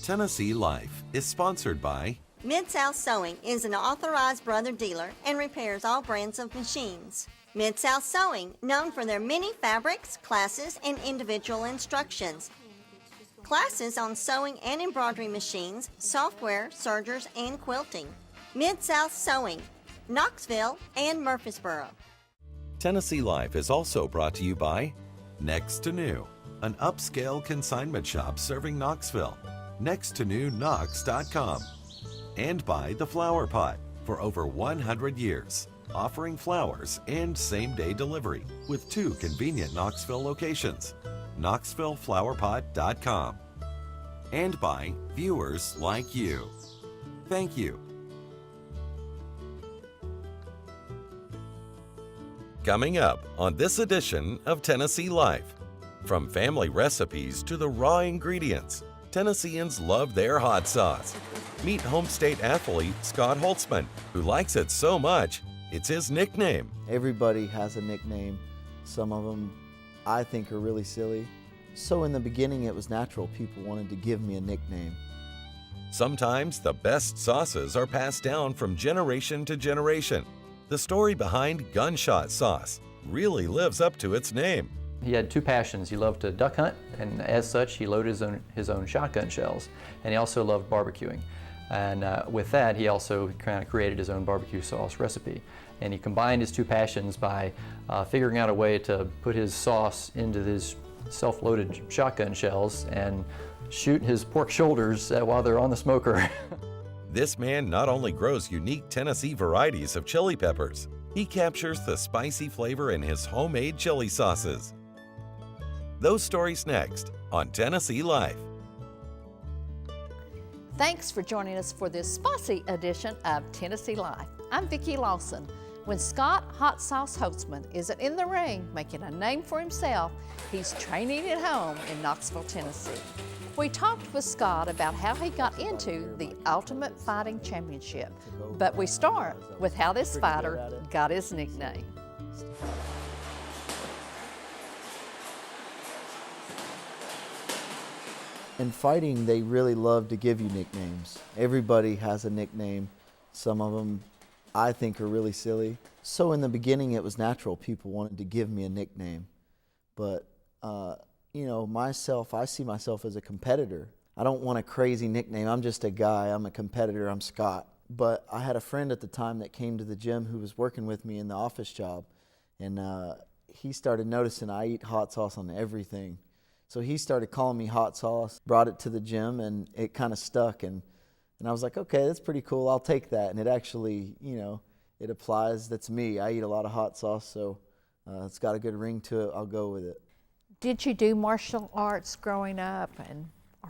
Tennessee Life is sponsored by Mid-South Sewing is an authorized brother dealer and repairs all brands of machines. Mid-South Sewing, known for their many fabrics, classes, and individual instructions. Classes on sewing and embroidery machines, software, sergers, and quilting. Mid-South Sewing, Knoxville and Murfreesboro. Tennessee Life is also brought to you by Next to New, an upscale consignment shop serving Knoxville. nexttonewknox.com. And by The Flower Pot, for over 100 years, offering flowers and same-day delivery with 2 convenient Knoxville locations. knoxvilleflowerpot.com. And by viewers like you. Thank you. Coming up on this edition of Tennessee Life, from family recipes to the raw ingredients, Tennesseans love their hot sauce. Meet home state athlete Scott Holtzman, who likes it so much, it's his nickname. Everybody has a nickname. Some of them I think are really silly. So in the beginning it was natural. People wanted to give me a nickname. Sometimes the best sauces are passed down from generation to generation. The story behind Gunshot Sauce really lives up to its name. He had 2 passions. He loved to duck hunt, and as such, he loaded his own shotgun shells. And he also loved barbecuing. And with that, he also kind of created his own barbecue sauce recipe. And he combined his 2 passions by figuring out a way to put his sauce into his self-loaded shotgun shells and shoot his pork shoulders while they're on the smoker. This man not only grows unique Tennessee varieties of chili peppers, he captures the spicy flavor in his homemade chili sauces. Those stories next on Tennessee Life. Thanks for joining us for this spicy edition of Tennessee Life. I'm Vicki Lawson. When Scott Hot Sauce Holtzman isn't in the ring making a name for himself, he's training at home in Knoxville, Tennessee. We talked with Scott about how he got into the Ultimate Fighting Championship, but we start with how this fighter got his nickname. In fighting, they really love to give you nicknames. Everybody has a nickname. Some of them I think are really silly. So in the beginning it was natural. People wanted to give me a nickname. But you know, myself, I see myself as a competitor. I don't want a crazy nickname. I'm just a guy. I'm a competitor. I'm Scott. But I had a friend at the time that came to the gym who was working with me in the office job. And he started noticing I eat hot sauce on everything. So he started calling me Hot Sauce, brought it to the gym, and it kind of stuck. And I was like, okay, that's pretty cool. I'll take that. And it actually, you know, it applies. That's me. I eat a lot of hot sauce, so it's got a good ring to it. I'll go with it. Did you do martial arts growing up,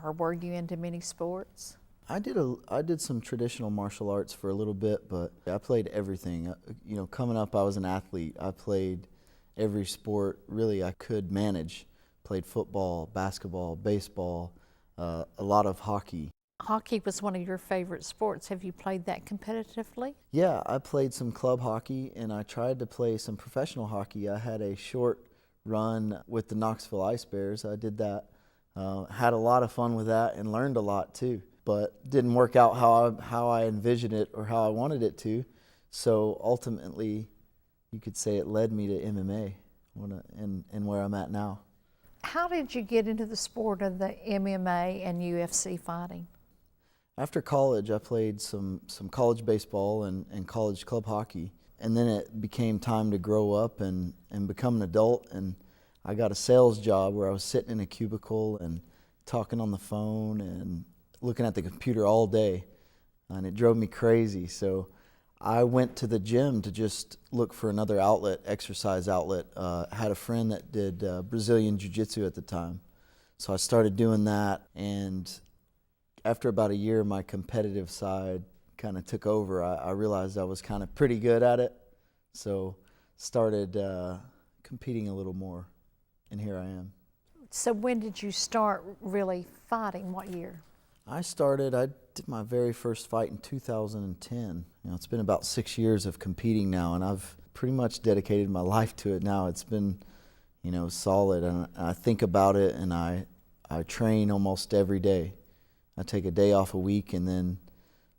or were you into many sports? I did some traditional martial arts for a little bit, but I played everything. You know, coming up, I was an athlete. I played every sport really I could manage. Played football, basketball, baseball, a lot of hockey. Hockey was one of your favorite sports. Have you played that competitively? Yeah, I played some club hockey, and I tried to play some professional hockey. I had a short run with the Knoxville Ice Bears. I did that. Had a lot of fun with that and learned a lot too, but didn't work out how I envisioned it or how I wanted it to. So ultimately, you could say it led me to MMA and where I'm at now. How did you get into the sport of the MMA and UFC fighting? After college, I played some college baseball and college club hockey. And then it became time to grow up and become an adult. And I got a sales job where I was sitting in a cubicle and talking on the phone and looking at the computer all day. And it drove me crazy. So I went to the gym to just look for another outlet, exercise outlet. Had a friend that did Brazilian Jiu-Jitsu at the time. So I started doing that, and after about a year, my competitive side kind of took over. I realized I was kind of pretty good at it, so started competing a little more, and here I am. So when did you start really fighting? What year? I did my very first fight in 2010. You know, it's been about 6 years of competing now, and I've pretty much dedicated my life to it now. It's been, you know, solid, and I think about it, and I train almost every day. I take a day off a week, and then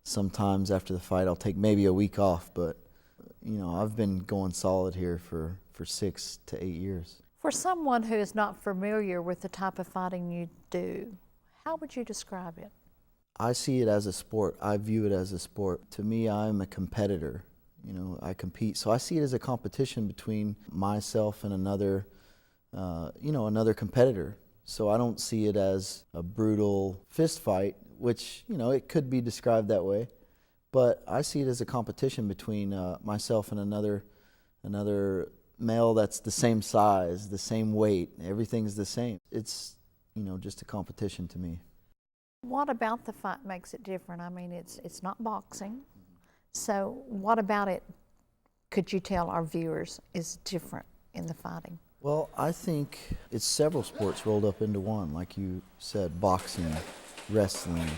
sometimes after the fight I'll take maybe a week off. But I've been going solid here for 6 to 8 years. For someone who is not familiar with the type of fighting you do, how would you describe it? I see it as a sport. I view it as a sport. To me, I'm a competitor. I compete. So I see it as a competition between myself and another competitor. So I don't see it as a brutal fist fight, which, it could be described that way. But I see it as a competition between myself and another male that's the same size, the same weight. Everything's the same. It's, just a competition to me. What about the fight makes it different? I mean, it's not boxing. So what about it, could you tell our viewers, is different in the fighting? Well, I think it's several sports rolled up into one. Like you said, boxing, wrestling,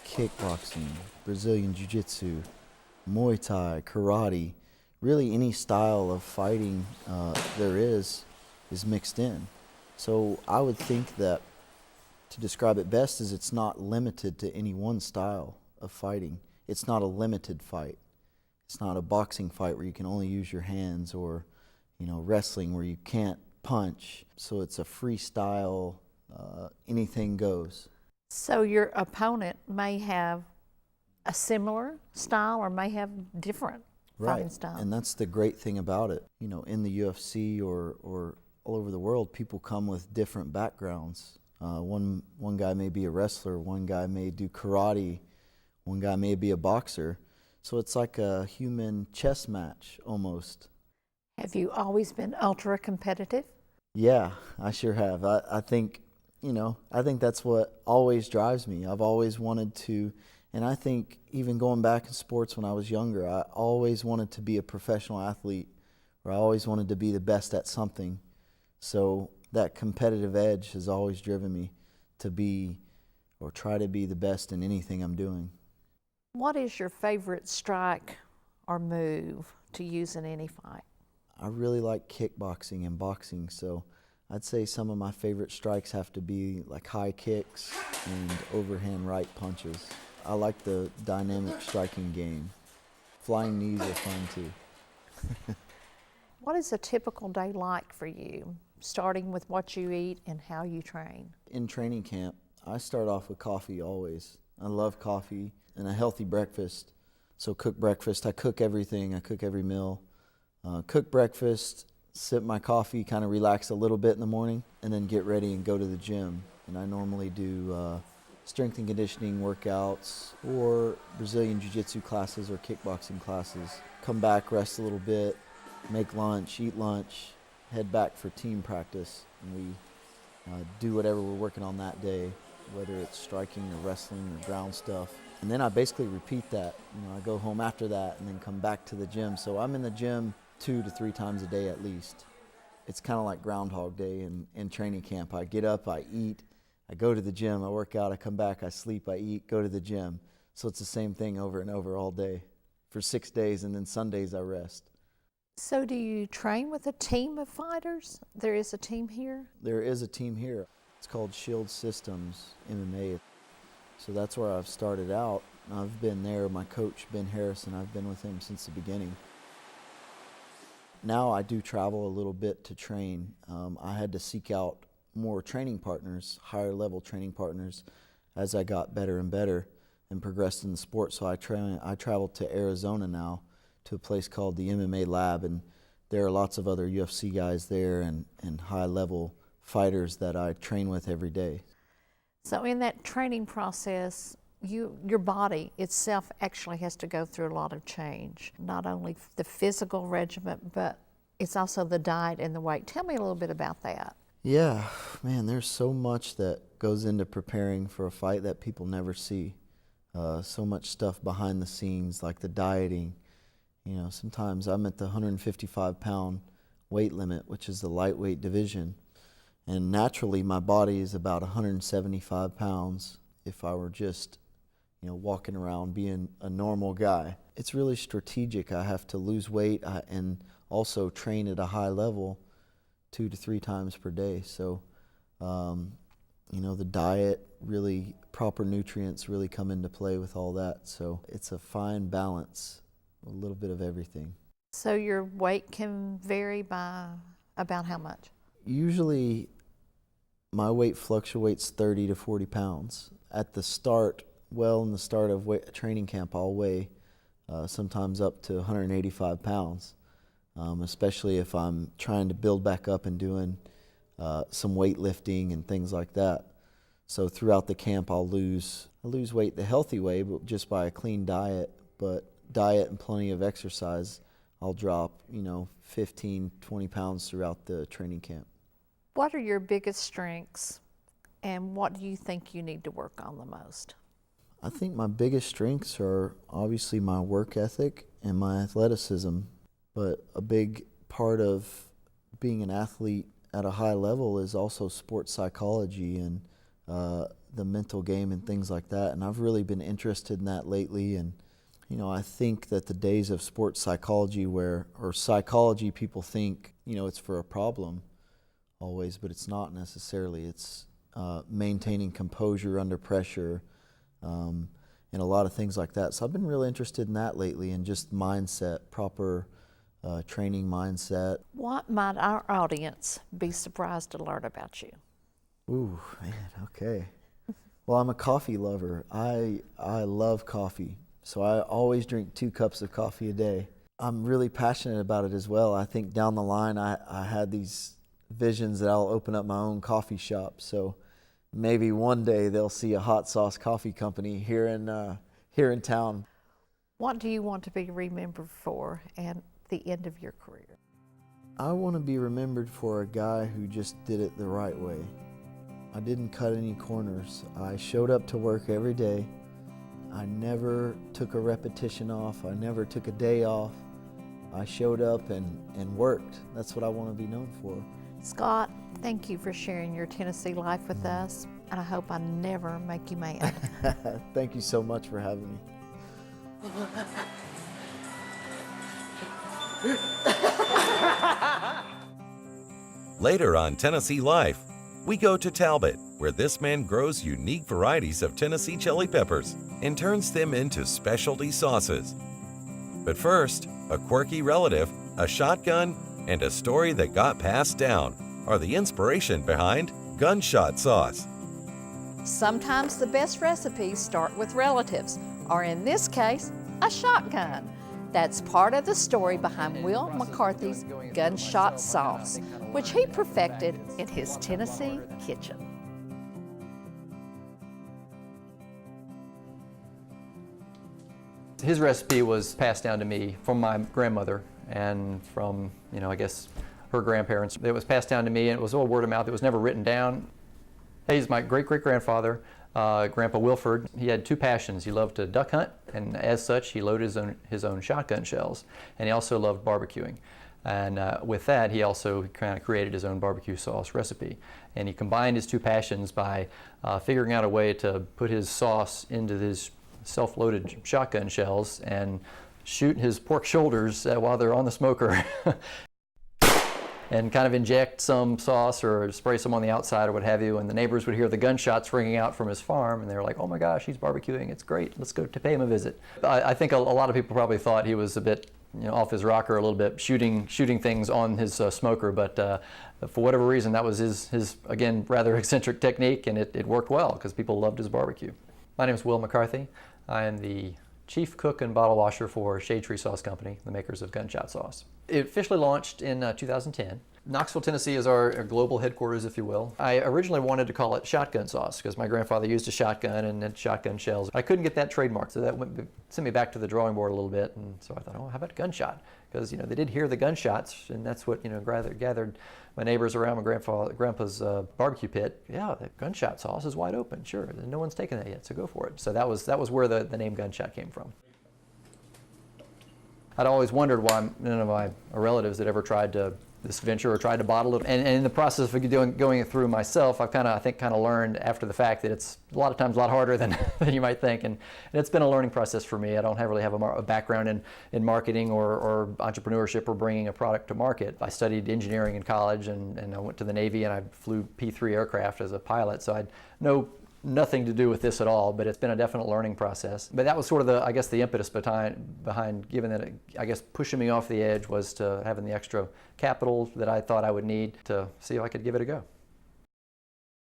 kickboxing, Brazilian Jiu-Jitsu, Muay Thai, karate. Really any style of fighting there is mixed in. So I would think that to describe it best is it's not limited to any one style of fighting. It's not a limited fight. It's not a boxing fight where you can only use your hands, or wrestling where you can't punch. So it's a freestyle, anything goes. So your opponent may have a similar style or may have different fighting style. And that's the great thing about it. In the UFC or all over the world, people come with different backgrounds. One guy may be a wrestler, one guy may do karate, one guy may be a boxer. So it's like a human chess match almost. Have you always been ultra competitive? Yeah, I sure have. I think that's what always drives me. I've always wanted to, and I think even going back in sports when I was younger, I always wanted to be a professional athlete, or I always wanted to be the best at something. So that competitive edge has always driven me to be, or try to be, the best in anything I'm doing. What is your favorite strike or move to use in any fight? I really like kickboxing and boxing, so I'd say some of my favorite strikes have to be like high kicks and overhand right punches. I like the dynamic striking game. Flying knees are fun too. What is a typical day like for you, starting with what you eat and how you train? In training camp, I start off with coffee always. I love coffee and a healthy breakfast. So cook breakfast, I cook everything, I cook every meal. Cook breakfast, sip my coffee, kind of relax a little bit in the morning, and then get ready and go to the gym. And I normally do strength and conditioning workouts or Brazilian Jiu-Jitsu classes or kickboxing classes. Come back, rest a little bit, make lunch, eat lunch, head back for team practice, and we do whatever we're working on that day, whether it's striking or wrestling or ground stuff. And then I basically repeat that. I go home after that and then come back to the gym. So I'm in the gym 2 to 3 times a day at least. It's kind of like Groundhog Day in training camp. I get up, I eat, I go to the gym, I work out, I come back, I sleep, I eat, go to the gym. So it's the same thing over and over all day for 6 days, and then Sundays I rest. So do you train with a team of fighters? There is a team here? There is a team here. It's called Shield Systems MMA. So that's where I've started out. I've been there. My coach, Ben Harrison, I've been with him since the beginning. Now I do travel a little bit to train. I had to seek out more training partners, higher level training partners, as I got better and better and progressed in the sport. So I traveled to Arizona now to a place called the MMA Lab, and there are lots of other UFC guys there and high level fighters that I train with every day. So in that training process, your body itself actually has to go through a lot of change. Not only the physical regimen, but it's also the diet and the weight. Tell me a little bit about that. Yeah, man, there's so much that goes into preparing for a fight that people never see. So much stuff behind the scenes, like the dieting. Sometimes I'm at the 155-pound weight limit, which is the lightweight division. And naturally, my body is about 175 pounds if I were just, walking around being a normal guy. It's really strategic. I have to lose weight and also train at a high level 2 to 3 times per day. So You know, the diet, really proper nutrients really come into play with all that. So it's a fine balance, a little bit of everything. So your weight can vary by about how much? Usually my weight fluctuates 30 to 40 pounds. At the start, in the start of training camp, I'll weigh sometimes up to 185 pounds, especially if I'm trying to build back up and doing some weightlifting and things like that. So throughout the camp, I lose weight the healthy way, but just by a clean diet. But diet and plenty of exercise, I'll drop, 15, 20 pounds throughout the training camp. What are your biggest strengths, and what do you think you need to work on the most? I think my biggest strengths are obviously my work ethic and my athleticism, but a big part of being an athlete at a high level is also sports psychology and the mental game and things like that. And I've really been interested in that lately. And, I think that the days of sports psychology or psychology, people think, it's for a problem always, but it's not necessarily. It's maintaining composure under pressure, and a lot of things like that. So I've been really interested in that lately, and just mindset, proper training mindset. What might our audience be surprised to learn about you? Ooh, man, okay. Well, I'm a coffee lover. I love coffee, so I always drink 2 cups of coffee a day. I'm really passionate about it as well. I think down the line I had these visions that I'll open up my own coffee shop. So maybe one day they'll see a hot sauce coffee company here in town. What do you want to be remembered for at the end of your career? I want to be remembered for a guy who just did it the right way. I didn't cut any corners. I showed up to work every day. I never took a repetition off. I never took a day off. I showed up and worked. That's what I want to be known for. Scott, thank you for sharing your Tennessee life with us, and I hope I never make you mad. Thank you so much for having me. Later on Tennessee Life, we go to Talbott, where this man grows unique varieties of Tennessee chili peppers and turns them into specialty sauces. But first, a quirky relative, a shotgun, and a story that got passed down are the inspiration behind Gunshot Sauce. Sometimes the best recipes start with relatives, or in this case, a shotgun. That's part of the story behind Will McCarthy's Gunshot Sauce, which he perfected in his Tennessee kitchen. His recipe was passed down to me from my grandmother and from, I guess her grandparents. It was passed down to me, and it was all word of mouth. It was never written down. He's my great-great-grandfather, Grandpa Wilford. He had 2 passions. He loved to duck hunt, and as such, he loaded his own shotgun shells. And he also loved barbecuing. And with that, he also kind of created his own barbecue sauce recipe. And he combined his 2 passions by figuring out a way to put his sauce into his self-loaded shotgun shells and shoot his pork shoulders while they're on the smoker and kind of inject some sauce or spray some on the outside or what have you, and the neighbors would hear the gunshots ringing out from his farm, and they were like, oh my gosh, he's barbecuing, it's great, let's go to pay him a visit. I think a lot of people probably thought he was a bit off his rocker a little bit, shooting things on his smoker, but for whatever reason, that was his again, rather eccentric technique, and it worked well because people loved his barbecue. My name is Will McCarthy. I am the chief cook and bottle washer for Shade Tree Sauce Company, the makers of Gunshot Sauce. It officially launched in 2010. Knoxville, Tennessee is our global headquarters, if you will. I originally wanted to call it shotgun sauce because my grandfather used a shotgun and had shotgun shells. I couldn't get that trademark, so that sent me back to the drawing board a little bit, and so I thought, oh, how about gunshot? Because they did hear the gunshots, and that's what gathered my neighbors around my grandpa's barbecue pit. Yeah, the gunshot sauce is wide open. Sure, no one's taken that yet, so go for it. So that was where the name Gunshot came from. I'd always wondered why none of my relatives had ever tried to this venture or tried to bottle it. And in the process of going it through myself, I've I think learned after the fact that it's a lot of times a lot harder than you might think. And it's been a learning process for me. I don't really have a background in marketing or entrepreneurship or bringing a product to market. I studied engineering in college, and I went to the Navy, and I flew P-3 aircraft as a pilot. So I know nothing to do with this at all, but it's been a definite learning process. But that was sort of the impetus behind given that I guess pushing me off the edge was to having the extra capital that I thought I would need to see if I could give it a go.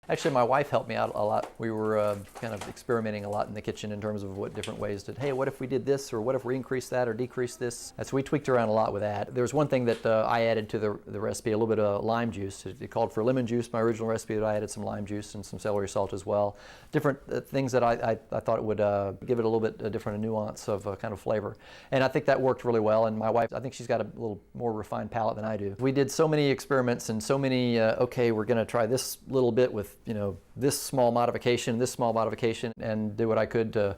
Actually, my wife helped me out a lot. We were kind of experimenting a lot in the kitchen in terms of what different ways to, hey, what if we did this, or what if we increased that or decreased this? So we tweaked around a lot with that. There was one thing that I added to the recipe, a little bit of lime juice. It called for lemon juice, my original recipe, but I added some lime juice and some celery salt as well. Different things that I thought would give it a little bit different nuance of kind of flavor. And I think that worked really well. And my wife, I think she's got a little more refined palate than I do. We did so many experiments and so many, okay, we're going to try this little bit with, this small modification, and do what I could to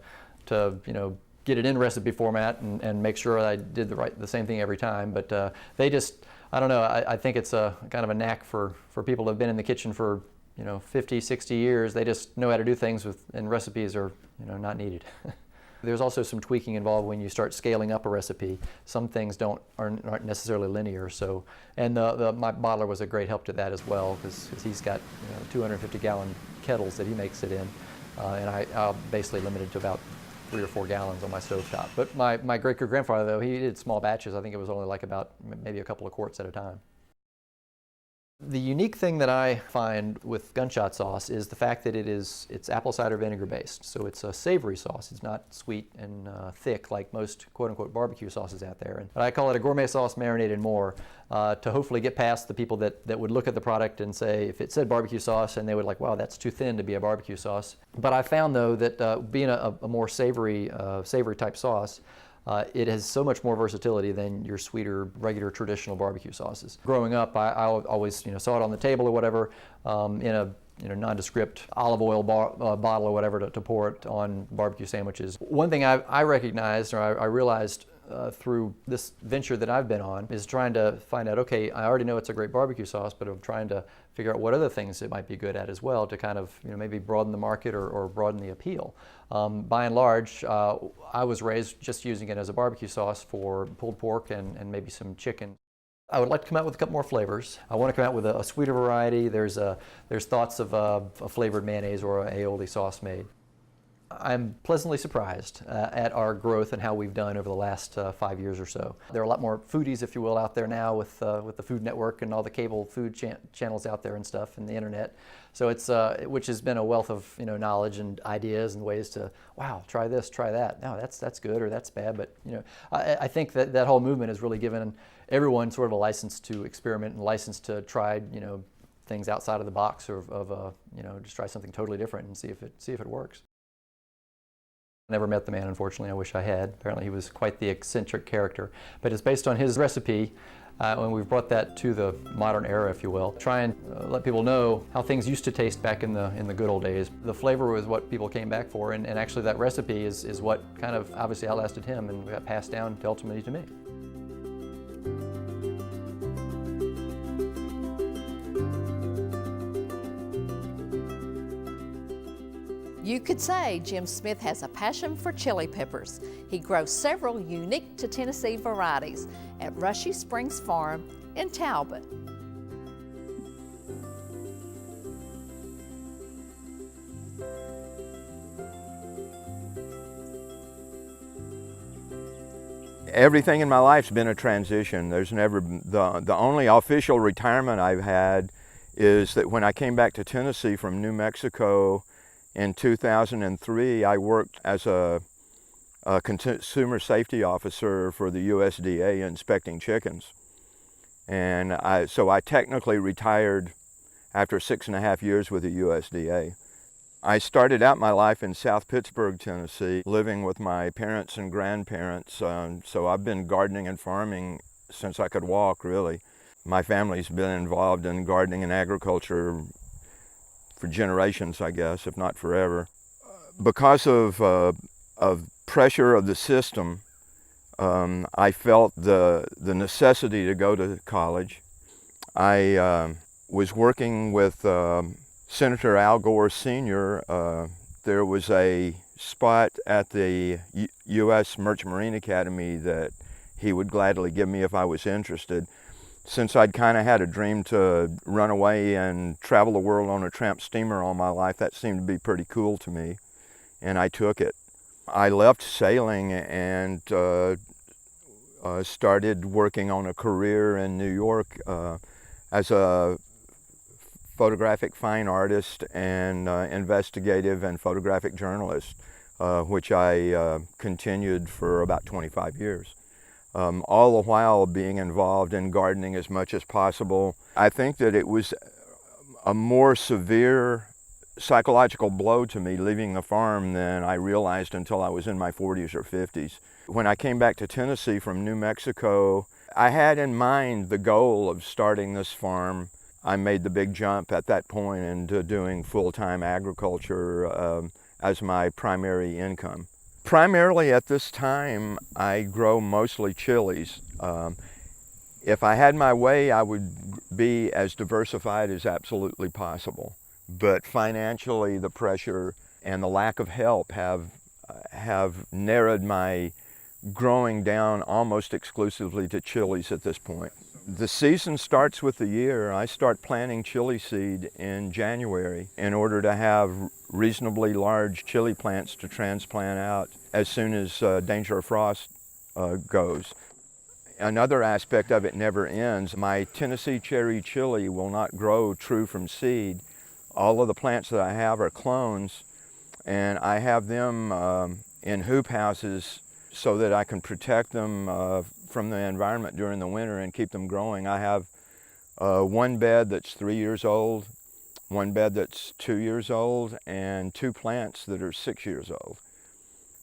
get it in recipe format and make sure I did the same thing every time. But they just, I don't know, I think it's a kind of a knack for people who have been in the kitchen for 50, 60 years. They just know how to do things and recipes are not needed. There's also some tweaking involved when you start scaling up a recipe. Some things aren't necessarily linear. So, and my bottler was a great help to that as well, because he's got 250-gallon kettles that he makes it in, and I basically limited to about 3 or 4 gallons on my stovetop. But my great-great-grandfather, though, he did small batches. I think it was only like about maybe a couple of quarts at a time. The unique thing that I find with Gunshot Sauce is the fact that it's apple cider vinegar based. So it's a savory sauce. It's not sweet and thick like most quote-unquote barbecue sauces out there. But I call it a gourmet sauce marinated more to hopefully get past the people that would look at the product and say, if it said barbecue sauce, and they would like, wow, that's too thin to be a barbecue sauce. But I found though that being a more savory type sauce, it has so much more versatility than your sweeter, regular, traditional barbecue sauces. Growing up, I always saw it on the table or whatever in a nondescript olive oil bottle or whatever to pour it on barbecue sandwiches. One thing I recognized, or I realized through this venture that I've been on, is trying to find out, okay, I already know it's a great barbecue sauce, but I'm trying to figure out what other things it might be good at as well to kind of maybe broaden the market or broaden the appeal. By and large, I was raised just using it as a barbecue sauce for pulled pork and maybe some chicken. I would like to come out with a couple more flavors. I want to come out with a sweeter variety. There's thoughts of a flavored mayonnaise or an aioli sauce made. I'm pleasantly surprised at our growth and how we've done over the last 5 years or so. There are a lot more foodies, if you will, out there now with the Food Network and all the cable food channels out there and stuff, and the internet. So it's which has been a wealth of knowledge and ideas and ways to, wow, try this, try that. No, that's good or that's bad. But I think that whole movement has really given everyone sort of a license to experiment and license to try things outside of the box of just try something totally different and see if it works. Never met the man, unfortunately. I wish I had. Apparently he was quite the eccentric character. But it's based on his recipe, and we've brought that to the modern era, if you will. Try and let people know how things used to taste back in the good old days. The flavor was what people came back for, and actually that recipe is what kind of obviously outlasted him and got passed down ultimately to me. You could say Jim Smith has a passion for chili peppers. He grows several unique to Tennessee varieties at Rushy Springs Farm in Talbott. Everything in my life's been a transition. There's never, the only official retirement I've had is that when I came back to Tennessee from New Mexico in 2003, I worked as a consumer safety officer for the USDA inspecting chickens. And so I technically retired after 6.5 years with the USDA. I started out my life in South Pittsburgh, Tennessee, living with my parents and grandparents. So I've been gardening and farming since I could walk, really. My family's been involved in gardening and agriculture for generations, I guess, if not forever. Because of pressure of the system, I felt the necessity to go to college. I was working with Senator Al Gore Sr. There was a spot at the U.S. Merchant Marine Academy that he would gladly give me if I was interested. Since I'd kind of had a dream to run away and travel the world on a tramp steamer all my life, that seemed to be pretty cool to me, and I took it. I left sailing and started working on a career in New York as a photographic fine artist and investigative and photographic journalist, which I continued for about 25 years. All the while being involved in gardening as much as possible. I think that it was a more severe psychological blow to me leaving the farm than I realized until I was in my 40s or 50s. When I came back to Tennessee from New Mexico, I had in mind the goal of starting this farm. I made the big jump at that point into doing full-time agriculture as my primary income. Primarily at this time, I grow mostly chilies. If I had my way, I would be as diversified as absolutely possible. But financially, the pressure and the lack of help have narrowed my growing down almost exclusively to chilies at this point. The season starts with the year. I start planting chili seed in January in order to have reasonably large chili plants to transplant out as soon as danger of frost goes. Another aspect of it never ends. My Tennessee cherry chili will not grow true from seed. All of the plants that I have are clones, and I have them in hoop houses so that I can protect them from the environment during the winter and keep them growing. I have one bed that's 3 years old, one bed that's 2 years old, and 2 plants that are 6 years old.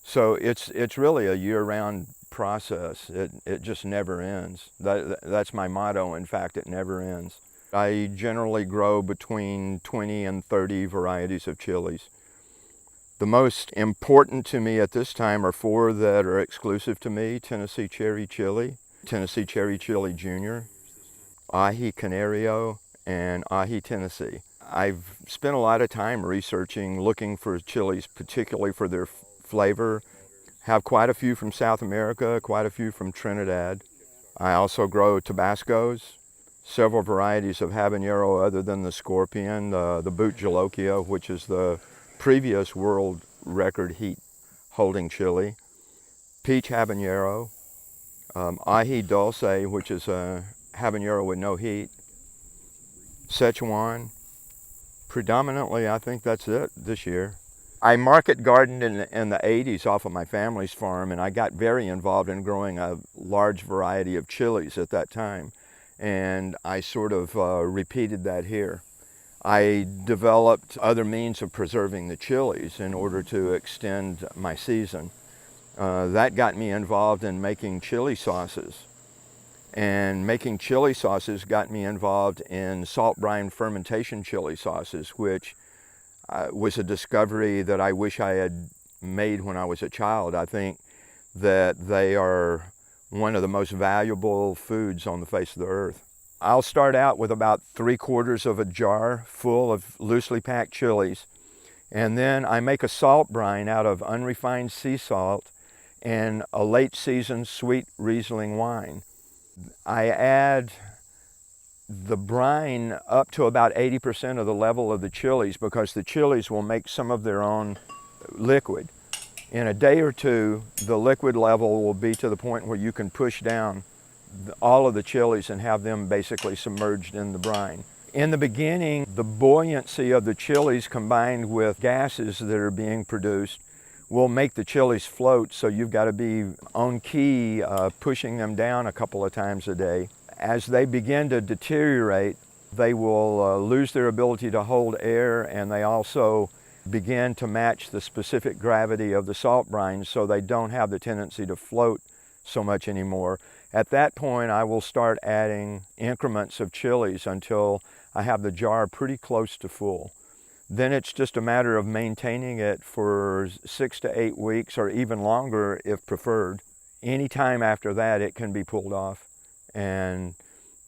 So it's really a year-round process. It just never ends. That's my motto. In fact, it never ends. I generally grow between 20 and 30 varieties of chilies. The most important to me at this time are 4 that are exclusive to me: Tennessee Cherry Chili, Tennessee Cherry Chili Jr., Ahi Canario, and Ahi Tennessee. I've spent a lot of time researching, looking for chilies, particularly for their flavor. Have quite a few from South America, quite a few from Trinidad. I also grow Tabascos, several varieties of habanero other than the scorpion, the Boot Jalokia, which is the previous world record heat holding chili, peach habanero, ají dulce, which is a habanero with no heat, Szechuan. Predominantly, I think that's it this year. I market gardened in the 80s off of my family's farm, and I got very involved in growing a large variety of chilies at that time, and I sort of repeated that here. I developed other means of preserving the chilies in order to extend my season. That got me involved in making chili sauces. And making chili sauces got me involved in salt brine fermentation chili sauces, which was a discovery that I wish I had made when I was a child. I think that they are one of the most valuable foods on the face of the earth. I'll start out with about 3/4 of a jar full of loosely packed chilies, and then I make a salt brine out of unrefined sea salt and a late season sweet Riesling wine. I add the brine up to about 80% of the level of the chilies, because the chilies will make some of their own liquid. In a day or two, the liquid level will be to the point where you can push down all of the chilies and have them basically submerged in the brine. In the beginning, the buoyancy of the chilies combined with gases that are being produced will make the chilies float, so you've got to be on key pushing them down a couple of times a day. As they begin to deteriorate, they will lose their ability to hold air, and they also begin to match the specific gravity of the salt brine, so they don't have the tendency to float so much anymore. At that point, I will start adding increments of chilies until I have the jar pretty close to full. Then it's just a matter of maintaining it for 6 to 8 weeks, or even longer if preferred. Any time after that, it can be pulled off and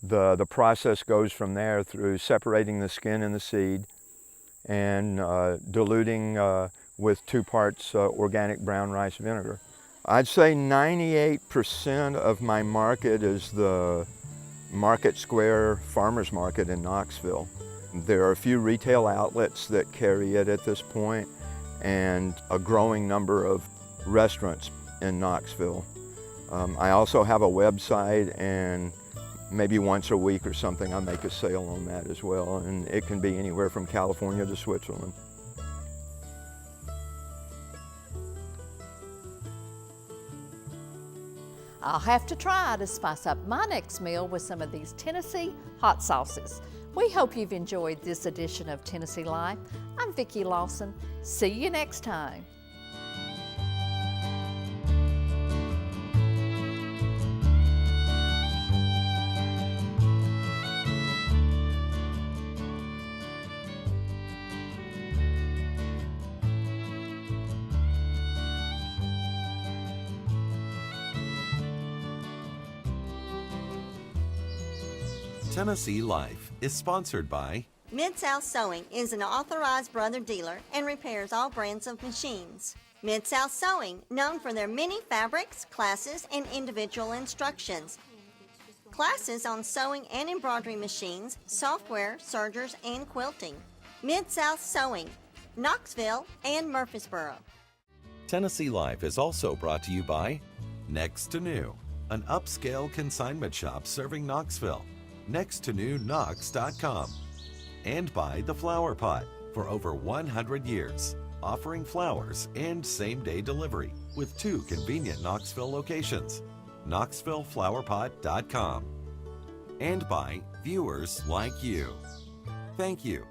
The process goes from there through separating the skin and the seed and diluting with 2 parts organic brown rice vinegar. I'd say 98% of my market is the Market Square Farmers Market in Knoxville. There are a few retail outlets that carry it at this point and a growing number of restaurants in Knoxville. I also have a website, and maybe once a week or something I make a sale on that as well, and it can be anywhere from California to Switzerland. I'll have to try to spice up my next meal with some of these Tennessee hot sauces. We hope you've enjoyed this edition of Tennessee Life. I'm Vicki Lawson. See you next time. Tennessee Life is sponsored by Mid-South Sewing is an authorized brother dealer and repairs all brands of machines. Mid-South Sewing, known for their many fabrics, classes, and individual instructions. Classes on sewing and embroidery machines, software, sergers, and quilting. Mid-South Sewing, Knoxville and Murfreesboro. Tennessee Life is also brought to you by Next to New, an upscale consignment shop serving Knoxville. nexttonewknox.com, and by The Flower Pot, for over 100 years, offering flowers and same-day delivery with 2 convenient Knoxville locations, knoxvilleflowerpot.com, and by viewers like you. Thank you